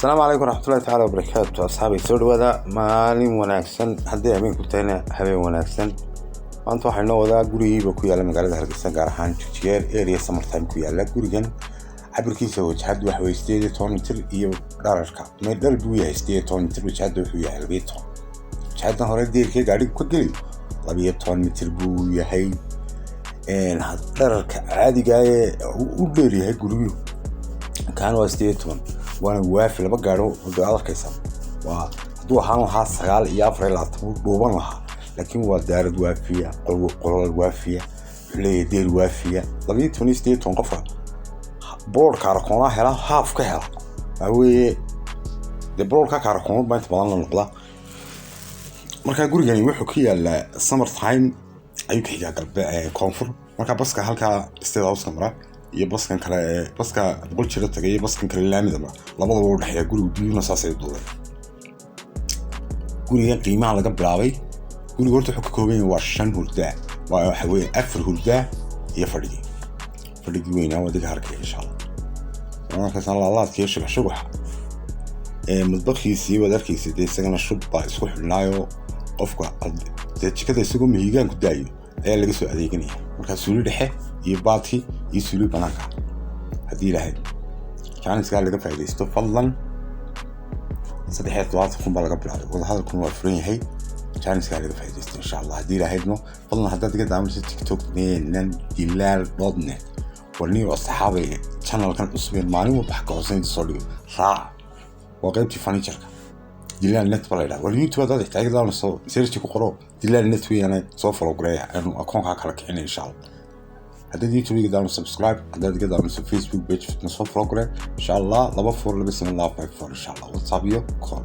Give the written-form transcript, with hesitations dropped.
السلام عليكم ورحمة الله تعالى وبركاته أصحابي سوري هذا مالي وناكسن هدي أمين كنتين هبي وناكسن أنتوا حنو هذا قولي بكوي على مقالة هرقسان قارحان تشير إيريا سمر تايم كوي على قولي جن عبر كيسة وجهاد وحوي ستيدي تونتر إيو دارشكا ما يدل بويا ستيدي تونتر وجهاد وحوي على بيتهم وجهادنا هوري دير كي قاعد كقلي لبيه تونتر بويا هاي إن هالدرك عادي جاي وديري هاي قولي كانوا ستيدي تون وانا وافي لما قالوا ودعوا كيسان وهدو حانو ها سغال إيا فريلاتمو دوبان لها لكن هو دارد وافية قلال وافية حلية دير وافية لبيه توني ستيدي تون قفا بور كاركونا هلا هاف كهلا اوي دي بور كاركونا بانت بدان نقلا marka gurigani wuxuu ku yaala summer time ayuu ka xigaa galbe koonfur marka baska halka state house kamara iyo baskan kale baska boqol jira tagay iyo baskan kale laamida labadaba u dhaxaya guriga diyuna saasay duulay guriga qiimaha laga bilaabay guriga horta wuxuu ka kooban yahay waa 5 hurda waa waxa weeye 4 hurda iyo fadhigi weyn oo diga harkay insha Allah marka san Allah ka yeesho shubax mudbaqiisi wadarkiisi isagana shubba isku xilnaayo qofka jikada isagu mihigaan ku daayo ayaa laga soo adeeganaya marka suuli dhexe iyo baadki iyo suuli banaanka hadii lahayd chance laga faa'iideysto fadlan saddexaad kun baa laga bilaabay wada hadalku waa furan yahay chance laga faa'iideysto insha Allah hadii lahaydno fadlan hadda diga daamirta TikTok neen dilal.net warni asxaabay channel kan cusub maalin wax ka hooseyn soo dhigo raac وقيمتي فانيتشر ديلال نت بلايدا واليوتيوب هذا يحتاج له نصو سيرتي كقرو ديلال نت وي انا سو فولو غريا انه اكونها كلا كحين ان شاء الله هذا يوتيوب يقدر سبسكرايب هذا يقدر من فيسبوك بيج نصو فولو غريا ان شاء الله لبا فور بسم الله باي فور ان شاء الله واتساب يو كول